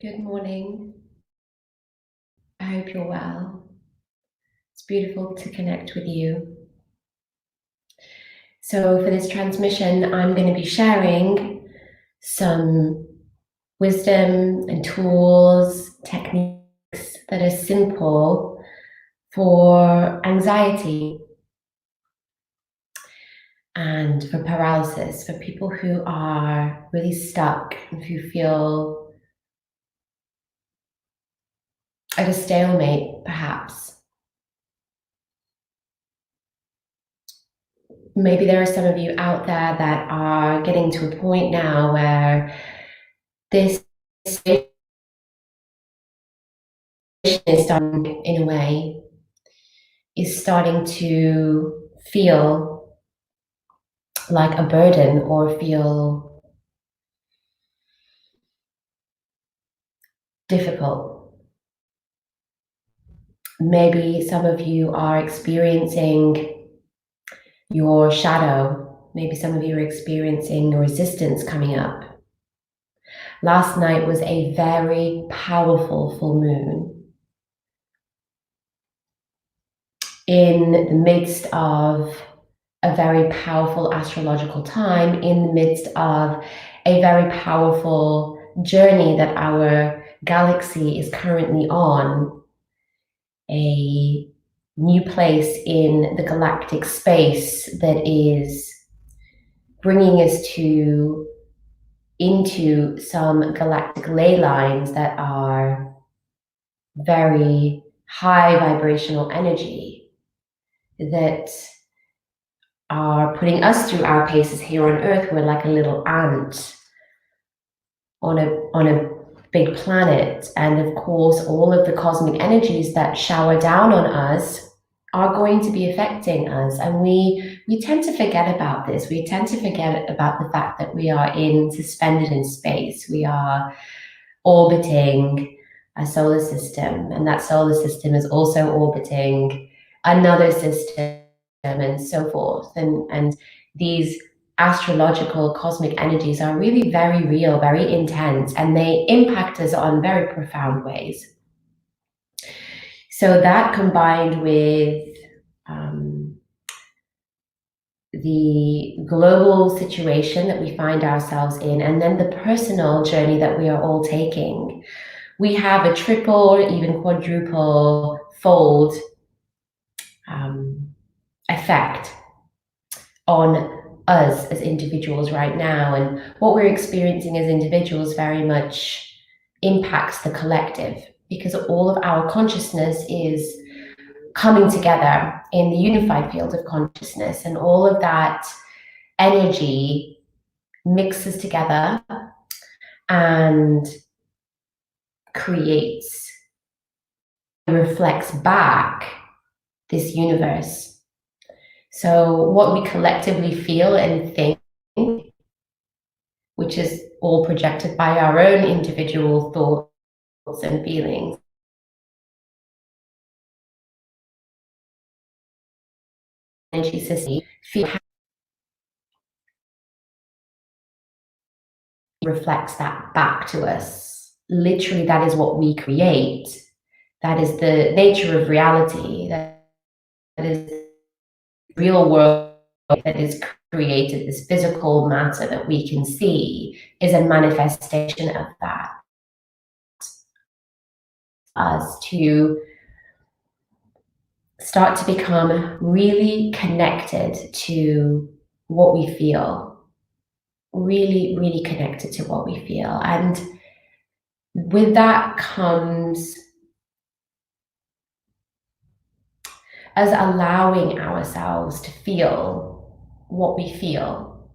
Good morning. I hope you're well. It's beautiful to connect with you. So, for this transmission, I'm going to be sharing some wisdom and tools, techniques that are simple for anxiety and for paralysis, for people who are really stuck and who feel at a stalemate, perhaps. Maybe there are some of you out there that are getting to a point now where this situation is starting, in a way, is starting to feel like a burden or feel difficult. Maybe some of you are experiencing your shadow. Maybe some of you are experiencing resistance coming up. Last night was a very powerful full moon. In the midst of a very powerful astrological time, in the midst of a very powerful journey that our galaxy is currently on, a new place in the galactic space that is bringing us into some galactic ley lines that are very high vibrational energy that are putting us through our paces here on Earth. We're like a little ant on a big planet, and of course all of the cosmic energies that shower down on us are going to be affecting us, and we tend to forget about this. We tend to forget about the fact that we are suspended in space. We are orbiting a solar system, and that solar system is also orbiting another system, and so forth. And these astrological cosmic energies are really very real, very intense, and they impact us on very profound ways. So that, combined with the global situation that we find ourselves in, and then the personal journey that we are all taking, we have a triple or even quadruple fold effect on us as individuals right now. And what we're experiencing as individuals very much impacts the collective, because all of our consciousness is coming together in the unified field of consciousness, and all of that energy mixes together and reflects back this universe. So what we collectively feel and think, which is all projected by our own individual thoughts and feelings, energy system, reflects that back to us. Literally, that is what we create. That is the nature of reality. That is real world that is created. This physical matter that we can see is a manifestation of that. Us to start to become really connected to what we feel. Really, really connected to what we feel. And with that comes us allowing ourselves to feel what we feel.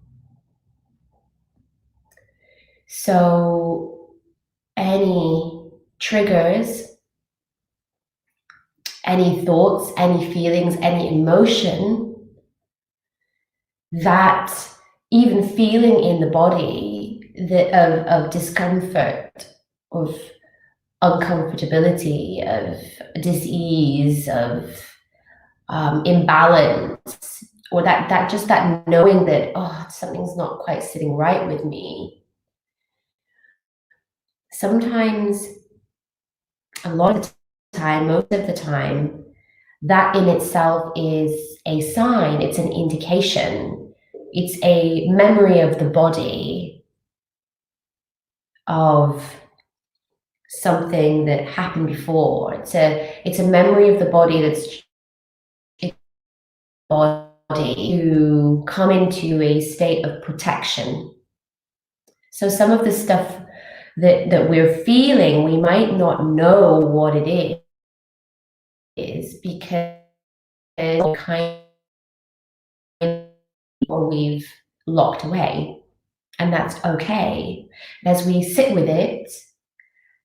So any triggers, any thoughts, any feelings, any emotion that even feeling in the body of discomfort, of uncomfortability, of dis-ease, of imbalance, or that just that knowing that, oh, something's not quite sitting right with me. sometimes, a lot of the time, most of the time, that in itself is a sign, it's an indication, it's a memory of the body of something that happened before. It's a memory of the body that's body to come into a state of protection. So some of the stuff that we're feeling, we might not know what it is because kind or we've locked away, and that's okay. As we sit with it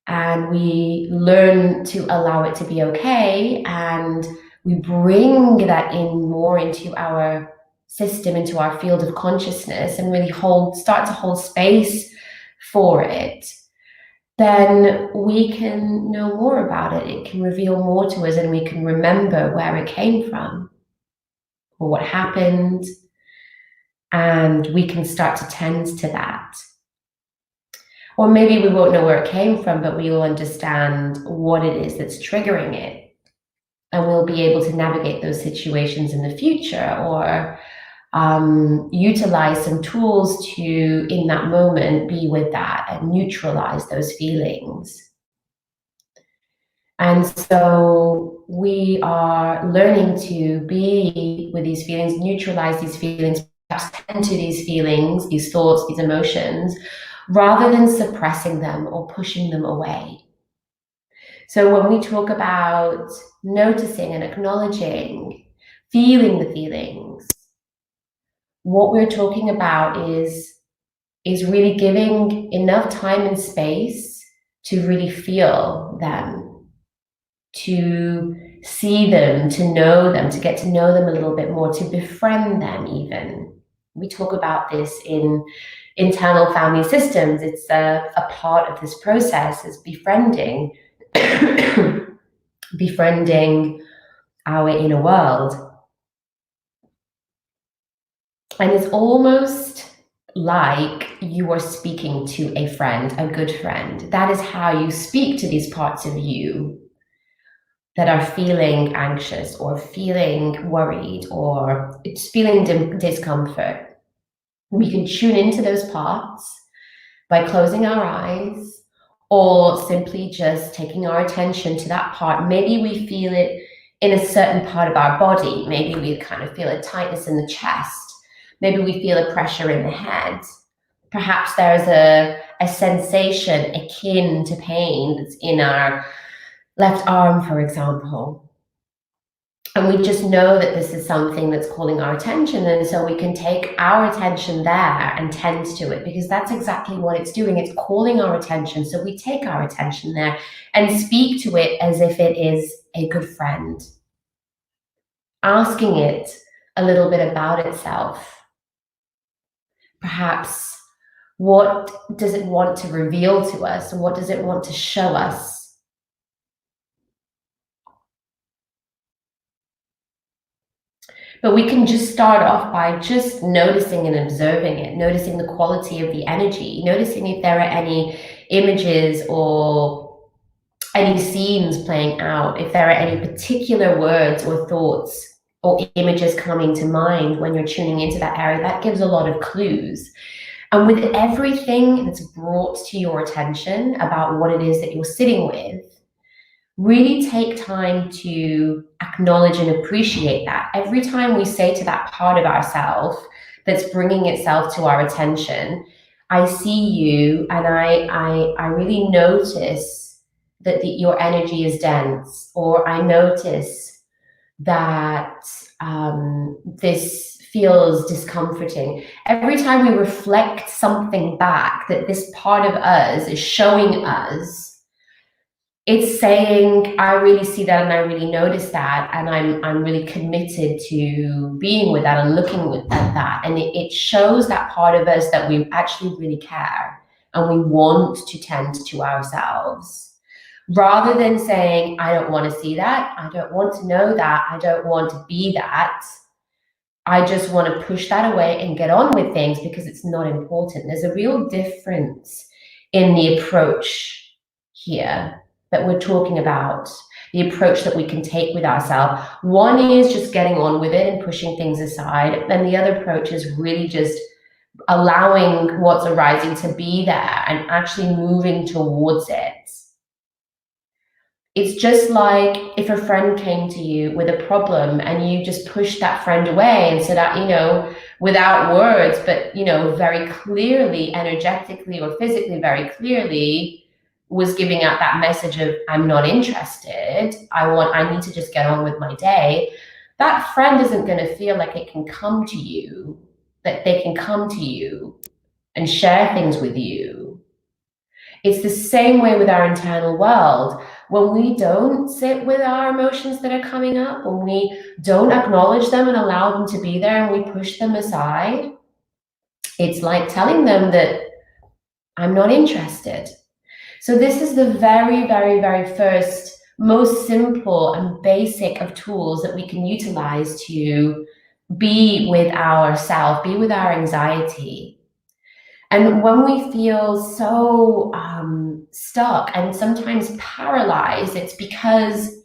and we learn to allow it to be okay, and we bring that in more into our system, into our field of consciousness, and really start to hold space for it, then we can know more about it. It can reveal more to us, and we can remember where it came from or what happened, and we can start to tend to that. Or maybe we won't know where it came from, but we will understand what it is that's triggering it. And we'll be able to navigate those situations in the future, or utilize some tools to, in that moment, be with that and neutralize those feelings. And so we are learning to be with these feelings, neutralize these feelings, perhaps tend to these feelings, these thoughts, these emotions, rather than suppressing them or pushing them away. So when we talk about noticing and acknowledging, feeling the feelings, what we're talking about is really giving enough time and space to really feel them, to see them, to know them, to get to know them a little bit more, to befriend them even. We talk about this in internal family systems. It's a part of this process is befriending, befriending our inner world. And it's almost like you are speaking to a friend, a good friend. That is how you speak to these parts of you that are feeling anxious or feeling worried or it's feeling discomfort. We can tune into those parts by closing our eyes or simply just taking our attention to that part. Maybe we feel it in a certain part of our body. Maybe we kind of feel a tightness in the chest. Maybe we feel a pressure in the head. Perhaps there's a sensation akin to pain that's in our left arm, for example. And we just know that this is something that's calling our attention. And so we can take our attention there and tend to it, because that's exactly what it's doing. It's calling our attention. So we take our attention there and speak to it as if it is a good friend, asking it a little bit about itself. Perhaps, what does it want to reveal to us? What does it want to show us? But we can just start off by just noticing and observing it, noticing the quality of the energy, noticing if there are any images or any scenes playing out, if there are any particular words or thoughts or images coming to mind when you're tuning into that area. That gives a lot of clues. And with everything that's brought to your attention about what it is that you're sitting with, really take time to acknowledge and appreciate that. Every time we say to that part of ourselves that's bringing itself to our attention, I see you, and I really notice that your energy is dense, or I notice that this feels discomforting. Every time we reflect something back that this part of us is showing us, it's saying, I really see that and I really notice that, and I'm really committed to being with that and looking at that. And it shows that part of us that we actually really care and we want to tend to ourselves. Rather than saying, I don't want to see that, I don't want to know that, I don't want to be that, I just want to push that away and get on with things because it's not important. There's a real difference in the approach here that we're talking about, the approach that we can take with ourselves. One is just getting on with it and pushing things aside. And the other approach is really just allowing what's arising to be there and actually moving towards it. It's just like if a friend came to you with a problem and you just pushed that friend away and said, without words, but, very clearly, energetically or physically, very clearly was giving out that message of, I'm not interested. I need to just get on with my day. That friend isn't going to feel like it can come to you, that they can come to you and share things with you. It's the same way with our internal world. When we don't sit with our emotions that are coming up, when we don't acknowledge them and allow them to be there and we push them aside, it's like telling them that I'm not interested. So this is the very, very, very first, most simple and basic of tools that we can utilize to be with ourself, be with our anxiety. And when we feel so stuck and sometimes paralyzed, it's because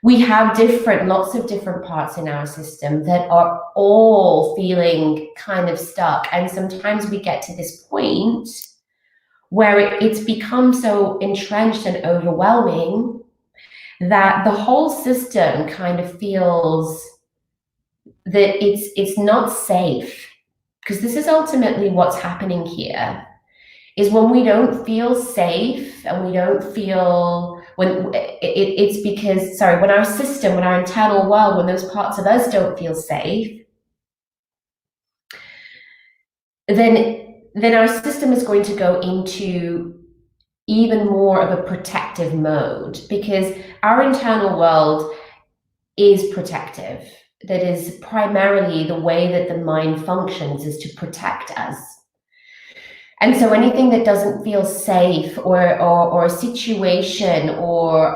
we have lots of different parts in our system that are all feeling kind of stuck. And sometimes we get to this point where it's become so entrenched and overwhelming that the whole system kind of feels that it's not safe. Because this is ultimately what's happening here, is when we don't feel safe and we don't feel, when our system, when our internal world, when those parts of us don't feel safe, then our system is going to go into even more of a protective mode, because our internal world is protective. That is primarily the way that the mind functions, is to protect us. And so anything that doesn't feel safe or a situation or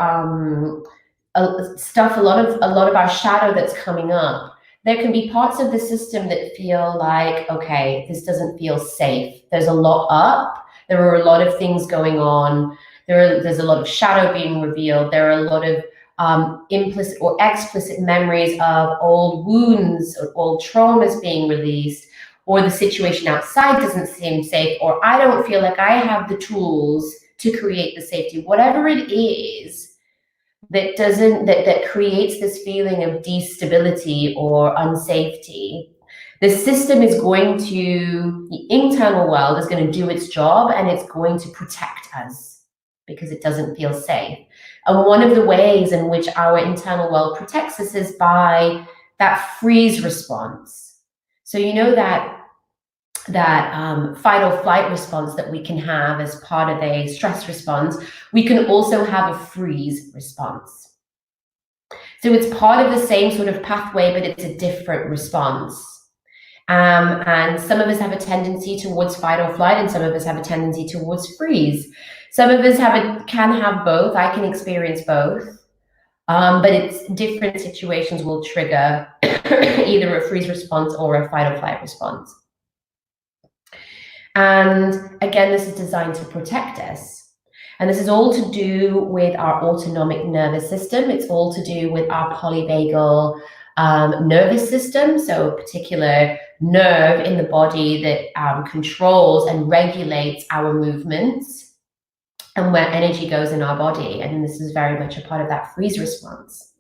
stuff, a lot of our shadow that's coming up, there can be parts of the system that feel like, okay, this doesn't feel safe. There's a lot up. There are a lot of things going on. There's a lot of shadow being revealed. There are a lot of implicit or explicit memories of old wounds or old traumas being released, or the situation outside doesn't seem safe, or I don't feel like I have the tools to create the safety. Whatever it is that creates this feeling of destability or unsafety, the system is going to, the internal world is going to do its job, and it's going to protect us because it doesn't feel safe. And one of the ways in which our internal world protects us is by that freeze response. So that fight or flight response that we can have as part of a stress response, we can also have a freeze response. So it's part of the same sort of pathway, but it's a different response. And some of us have a tendency towards fight or flight, and some of us have a tendency towards freeze. Some of us can have both. I can experience both, but it's different situations will trigger either a freeze response or a fight or flight response. And again, this is designed to protect us. And this is all to do with our autonomic nervous system. It's all to do with our polyvagal nervous system, so a particular nerve in the body that controls and regulates our movements and where energy goes in our body. And this is very much a part of that freeze response.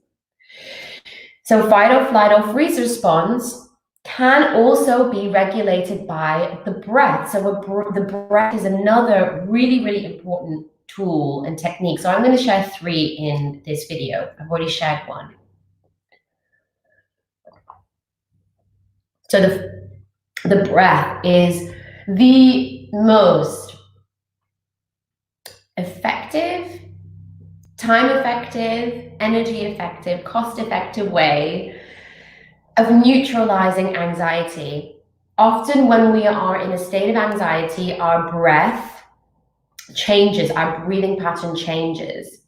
So fight or flight or freeze response can also be regulated by the breath. So the breath is another really, really important tool and technique. So I'm going to share 3 in this video. I've already shared 1. So the breath is the most effective, time-effective, energy-effective, cost-effective way of neutralizing anxiety. Often when we are in a state of anxiety, our breath changes, our breathing pattern changes.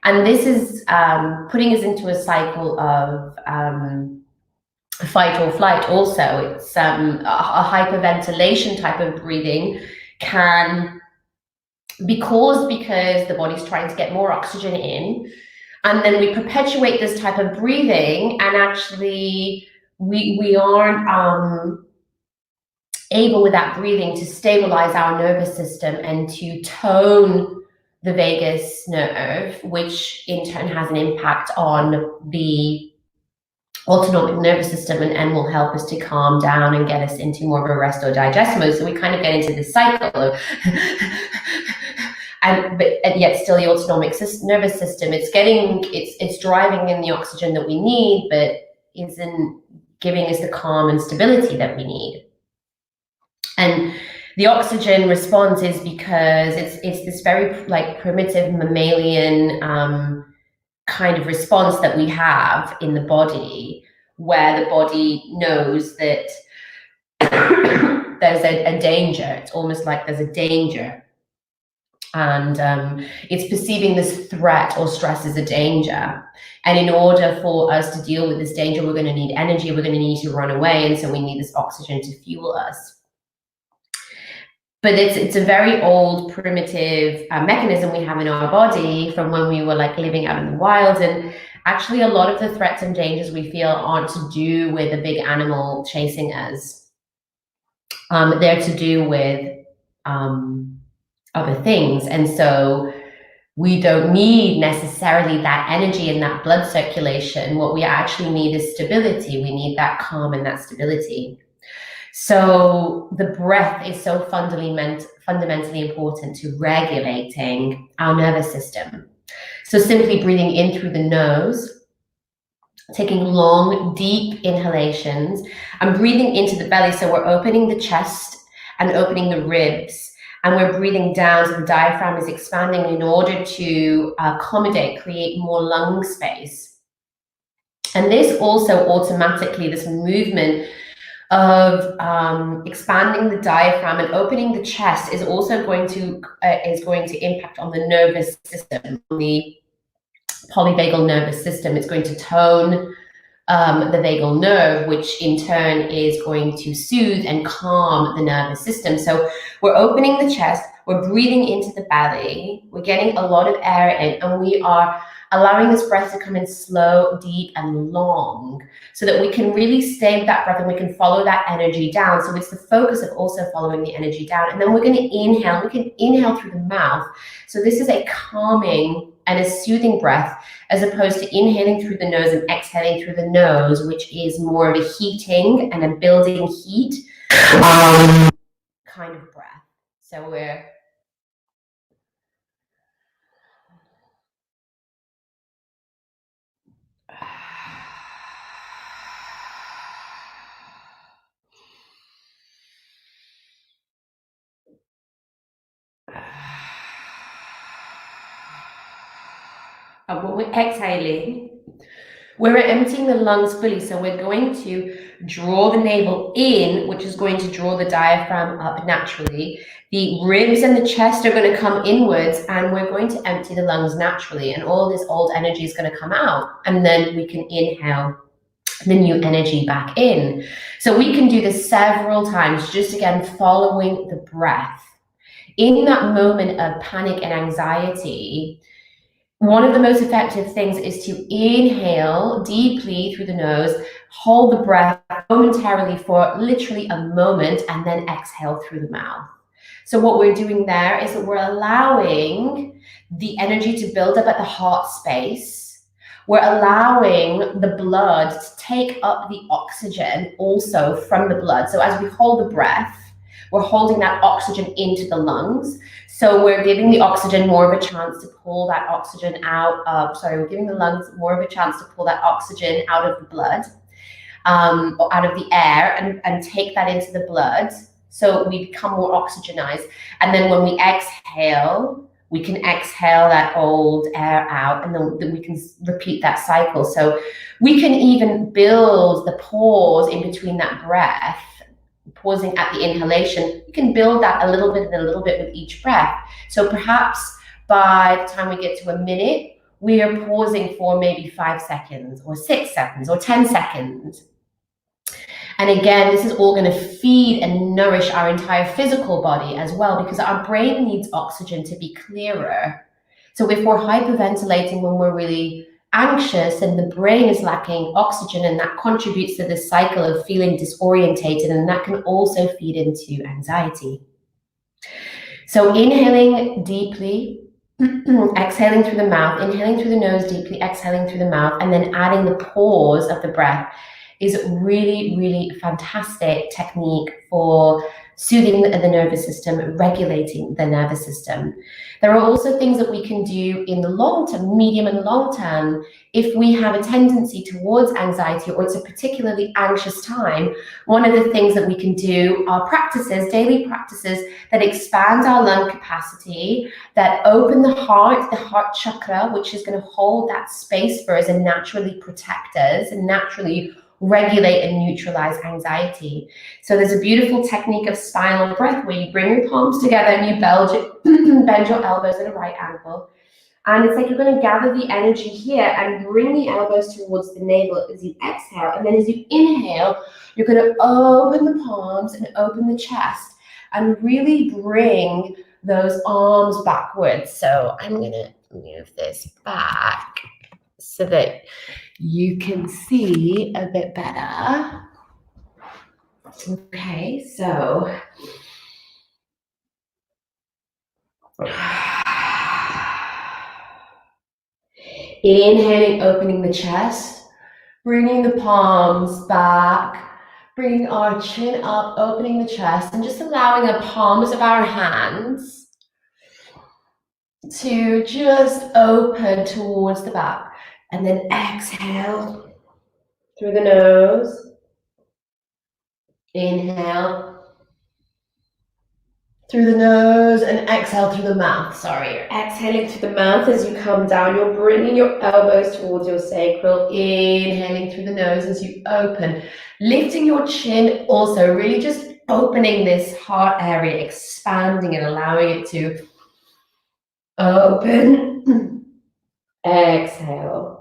And this is putting us into a cycle of fight or flight also. It's a hyperventilation type of breathing can because the body's trying to get more oxygen in, and then we perpetuate this type of breathing, and actually we aren't able with that breathing to stabilize our nervous system and to tone the vagus nerve, which in turn has an impact on the autonomic nervous system and will help us to calm down and get us into more of a rest or digest mode. So we kind of get into this cycle of and yet still the autonomic nervous system, it's driving in the oxygen that we need, but isn't giving us the calm and stability that we need. And the oxygen response is because it's this very like primitive mammalian kind of response that we have in the body, where the body knows that there's a danger. It's almost like there's a danger, and it's perceiving this threat or stress as a danger. And in order for us to deal with this danger, we're going to need energy. We're going to need to run away, and so we need this oxygen to fuel us. But it's a very old primitive mechanism we have in our body from when we were like living out in the wild. And actually a lot of the threats and dangers we feel aren't to do with a big animal chasing us. They're to do with other things. And so we don't need necessarily that energy and that blood circulation. What we actually need is stability. We need that calm and that stability. So the breath is so fundamentally important to regulating our nervous system. So simply breathing in through the nose, taking long, deep inhalations, and breathing into the belly. So we're opening the chest and opening the ribs, and we're breathing down so the diaphragm is expanding in order to create more lung space. And this also automatically, this movement of expanding the diaphragm and opening the chest is also going to impact on the nervous system, the polyvagal nervous system. It's going to tone the vagal nerve, which in turn is going to soothe and calm the nervous system. So we're opening the chest, we're breathing into the belly, we're getting a lot of air in, and we are allowing this breath to come in slow, deep, and long, so that we can really stay with that breath and we can follow that energy down. So it's the focus of also following the energy down. And then we're going to inhale. We can inhale through the mouth. So this is a calming and a soothing breath, as opposed to inhaling through the nose and exhaling through the nose, which is more of a heating and a building heat kind of breath. So we're and when we're exhaling, we're emptying the lungs fully. So we're going to draw the navel in, which is going to draw the diaphragm up naturally. The ribs and the chest are going to come inwards, and we're going to empty the lungs naturally. And all this old energy is going to come out, and then we can inhale the new energy back in. So we can do this several times, just again, following the breath. In that moment of panic and anxiety, one of the most effective things is to inhale deeply through the nose, hold the breath momentarily for literally a moment, and then exhale through the mouth. So what we're doing there is that we're allowing the energy to build up at the heart space. We're allowing the blood to take up the oxygen also from the blood. So as we hold the breath, we're holding that oxygen into the lungs. So we're giving the oxygen more of a chance to pull that oxygen out of, we're giving the lungs more of a chance to pull that oxygen out of the blood, or out of the air, and take that into the blood. So we become more oxygenized. And then when we exhale, we can exhale that old air out, and then we can repeat that cycle. So we can even build the pause in between that breath, pausing at the inhalation. You can build that a little bit and a little bit with each breath. So perhaps by the time we get to a minute, we are pausing for maybe 5 seconds or 6 seconds or 10 seconds. And again, this is all going to feed and nourish our entire physical body as well, because our brain needs oxygen to be clearer. So if we're hyperventilating when we're really anxious, and the brain is lacking oxygen, and that contributes to this cycle of feeling disorientated, and that can also feed into anxiety. So inhaling deeply, exhaling through the mouth, inhaling through the nose deeply, exhaling through the mouth, and then adding the pause of the breath is really, really fantastic technique for soothing the nervous system, regulating the nervous system. There are also things that we can do in the long term, medium and long term, if we have a tendency towards anxiety or it's a particularly anxious time. One of the things that we can do are practices, daily practices that expand our lung capacity, that open the heart chakra, which is going to hold that space for us and naturally protect us and naturally regulate and neutralize anxiety. So there's a beautiful technique of spinal breath where you bring your palms together and you bend your elbows at a right angle. And it's like you're going to gather the energy here and bring the elbows towards the navel as you exhale. And then as you inhale, you're going to open the palms and open the chest and really bring those arms backwards. So I'm going to move this back so that you can see a bit better. Okay, so inhaling, opening the chest, bringing the palms back, bringing our chin up, opening the chest, and just allowing the palms of our hands to just open towards the back. And then exhale through the nose. Inhale through the nose and exhale through the mouth. Sorry, you're exhaling through the mouth as you come down. You're bringing your elbows towards your sacral. Inhaling through the nose as you open. Lifting your chin also, really just opening this heart area, expanding and allowing it to open. Exhale.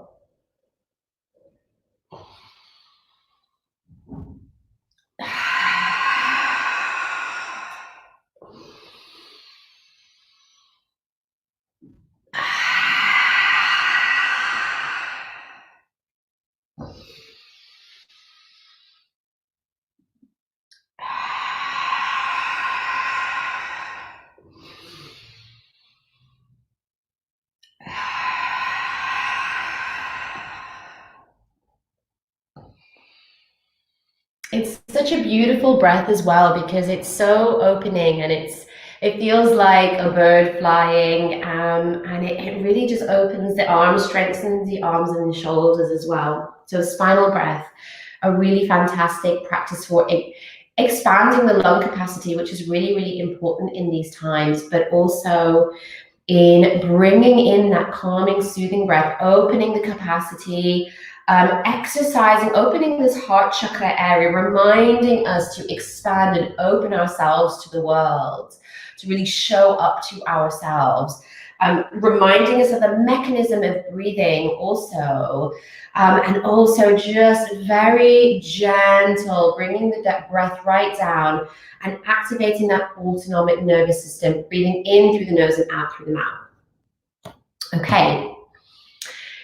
It's such a beautiful breath as well, because it's so opening and it feels like a bird flying, and it really just opens the arms, strengthens the arms and the shoulders as well. So spinal breath, a really fantastic practice for expanding the lung capacity, which is really, really important in these times, but also in bringing in that calming, soothing breath, opening the capacity, exercising, opening this heart chakra area, reminding us to expand and open ourselves to the world, to really show up to ourselves, reminding us of the mechanism of breathing also, and also just very gentle, bringing the breath right down and activating that autonomic nervous system, breathing in through the nose and out through the mouth. Okay.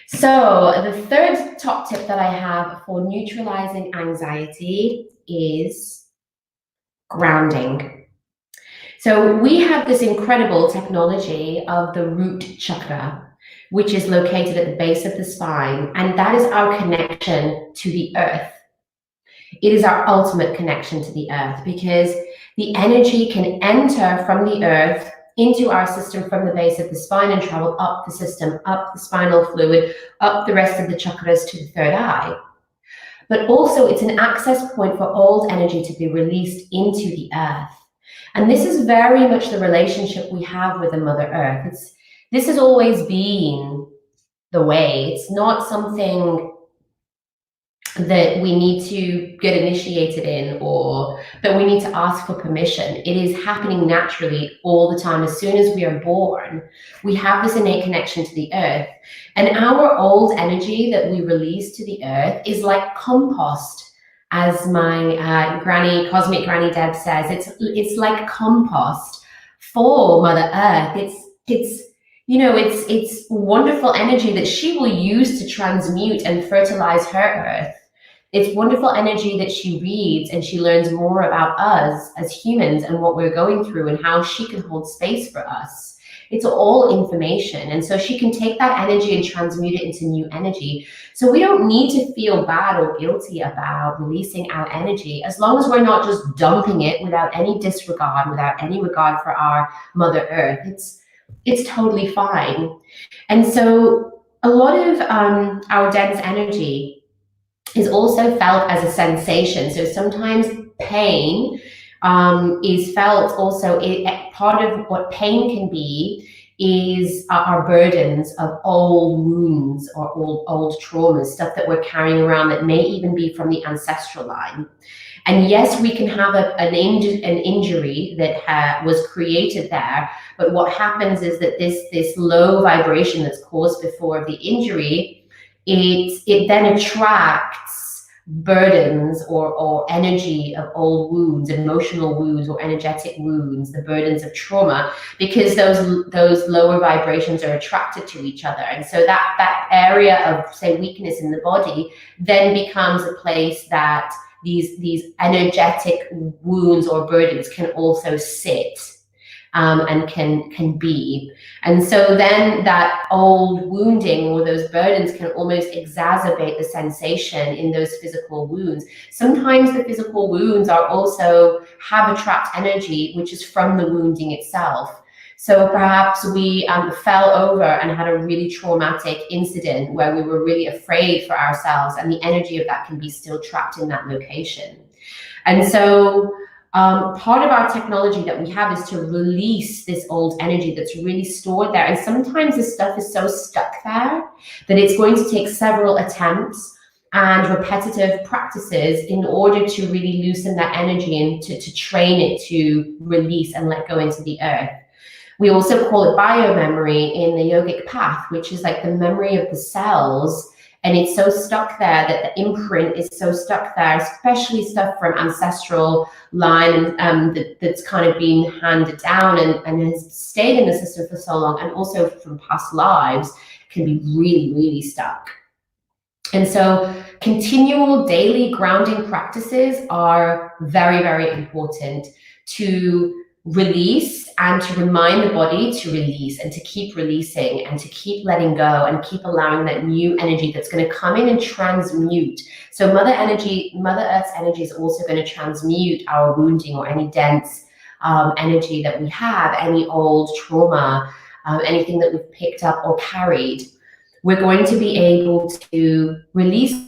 So the third top tip that I have for neutralizing anxiety is grounding. So we have this incredible technology of the root chakra, which is located at the base of the spine, and that is our connection to the earth. It is our ultimate connection to the earth, because the energy can enter from the earth into our system from the base of the spine and travel up the system, up the spinal fluid, up the rest of the chakras to the third eye. But also it's an access point for old energy to be released into the earth. And this is very much the relationship we have with the Mother Earth. This has always been the way. It's not something that we need to get initiated in or that we need to ask for permission. It is happening naturally all the time. As soon as we are born, we have this innate connection to the earth. And our old energy that we release to the earth is like compost As my granny, cosmic granny Deb says, it's like compost for Mother Earth. It's wonderful energy that she will use to transmute and fertilize her earth. It's wonderful energy that she reads and she learns more about us as humans and what we're going through and how she can hold space for us. It's all information. And so she can take that energy and transmute it into new energy. So we don't need to feel bad or guilty about releasing our energy, as long as we're not just dumping it without any disregard, without any regard for our Mother Earth. It's totally fine. And so a lot of our dense energy is also felt as a sensation. So sometimes pain is felt also. Part of what pain can be is our burdens of old wounds or old traumas, stuff that we're carrying around that may even be from the ancestral line. And yes, we can have an injury that was created there, but what happens is that this low vibration that's caused before the injury, it then attracts burdens or energy of old wounds, emotional wounds or energetic wounds, the burdens of trauma, because those lower vibrations are attracted to each other. And so that area of, say, weakness in the body then becomes a place that these energetic wounds or burdens can also sit and can be. And so then that old wounding or those burdens can almost exacerbate the sensation in those physical wounds. Sometimes the physical wounds are also have a trapped energy, which is from the wounding itself. So perhaps we fell over and had a really traumatic incident where we were really afraid for ourselves, and the energy of that can be still trapped in that location. And so part of our technology that we have is to release this old energy that's really stored there. And sometimes this stuff is so stuck there that it's going to take several attempts and repetitive practices in order to really loosen that energy and to train it to release and let go into the earth. We also call it biomemory in the yogic path, which is like the memory of the cells. And it's so stuck there that the imprint is so stuck there, especially stuff from ancestral line that's kind of been handed down and has stayed in the system for so long, and also from past lives can be really, really stuck. And so continual daily grounding practices are very, very important to release and to remind the body to release and to keep releasing and to keep letting go and keep allowing that new energy that's going to come in and transmute. So Mother Earth's energy is also going to transmute our wounding or any dense energy that we have, any old trauma, anything that we've picked up or carried. We're going to be able to release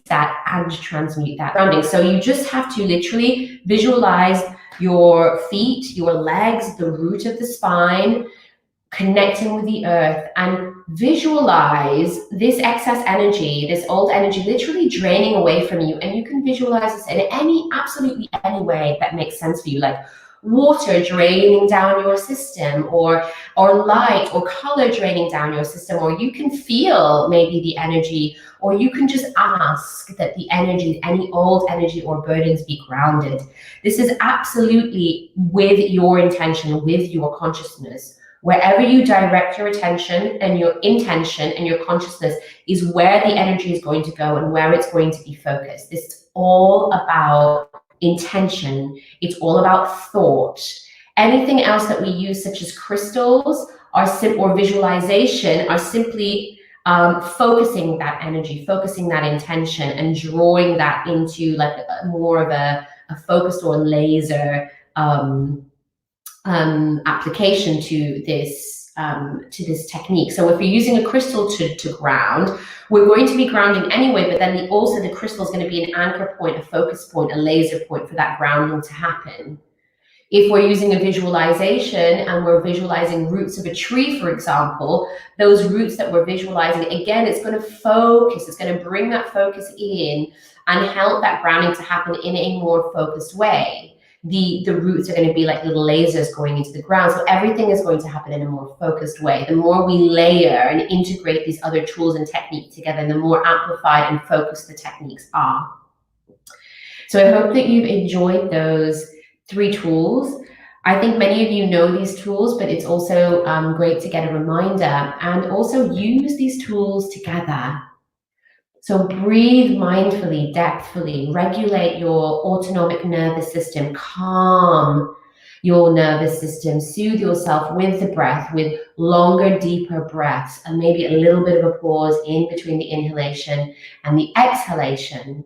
that and transmute that grounding. So you just have to literally visualize your feet, your legs, the root of the spine, connecting with the earth, and visualize this excess energy, this old energy literally draining away from you. And you can visualize this in absolutely any way that makes sense for you, like water draining down your system, or light or color draining down your system, or you can feel maybe the energy, or you can just ask that the energy, any old energy or burdens, be grounded. This is absolutely with your intention, with your consciousness. Wherever you direct your attention and your intention and your consciousness is where the energy is going to go and where it's going to be focused. This is all about intention. It's all about thought. Anything else that we use, such as crystals or visualization, are simply focusing that energy, focusing that intention, and drawing that into like more of a focused or laser application to this technique. So if you're using a crystal to ground, we're going to be grounding anyway, but then also the crystal is going to be an anchor point, a focus point, a laser point for that grounding to happen. If we're using a visualization and we're visualizing roots of a tree, for example, those roots that we're visualizing, again, it's going to focus, it's going to bring that focus in and help that grounding to happen in a more focused way. The roots are going to be like little lasers going into the ground. So everything is going to happen in a more focused way. The more we layer and integrate these other tools and techniques together, the more amplified and focused the techniques are. So I hope that you've enjoyed those 3 tools. I think many of you know these tools, but it's also great to get a reminder and also use these tools together. So breathe mindfully, depthfully, regulate your autonomic nervous system, calm your nervous system, soothe yourself with the breath, with longer, deeper breaths, and maybe a little bit of a pause in between the inhalation and the exhalation.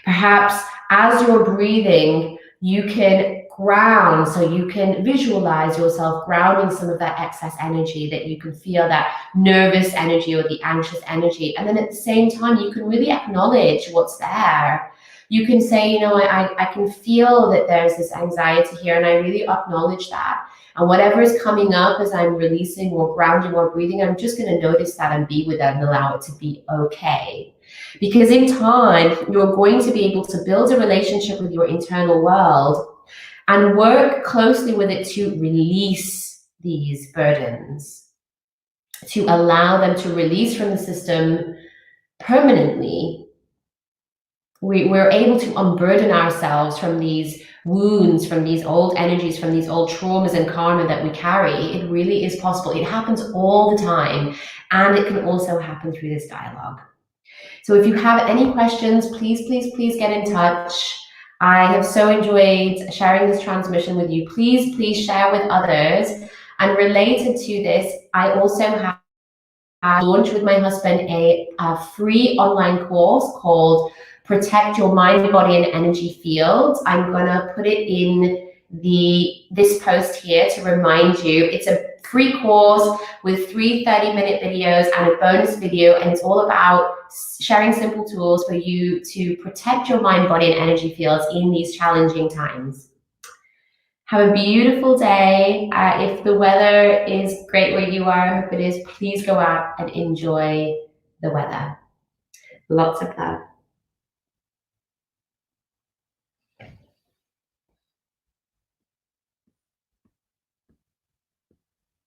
Perhaps as you're breathing, you can ground, so you can visualize yourself grounding some of that excess energy, that you can feel that nervous energy or the anxious energy. And then at the same time, you can really acknowledge what's there. You can say, you know, I can feel that there's this anxiety here, and I really acknowledge that. And whatever is coming up as I'm releasing or grounding or breathing, I'm just going to notice that and be with it and allow it to be okay. Because in time, you're going to be able to build a relationship with your internal world and work closely with it to release these burdens, to allow them to release from the system permanently. We're able to unburden ourselves from these wounds, from these old energies, from these old traumas and karma that we carry. It really is possible. It happens all the time, and it can also happen through this dialogue. So if you have any questions, please, please, please get in touch. I have so enjoyed sharing this transmission with you. Please, please share with others. And related to this, I also have launched with my husband a free online course called Protect Your Mind, Body, and Energy Fields. I'm gonna put it in this post here to remind you. It's a free course with 3 30-minute videos and a bonus video, and it's all about sharing simple tools for you to protect your mind, body, and energy fields in these challenging times. Have a beautiful day. If the weather is great where you are, I hope it is, please go out and enjoy the weather. Lots of love.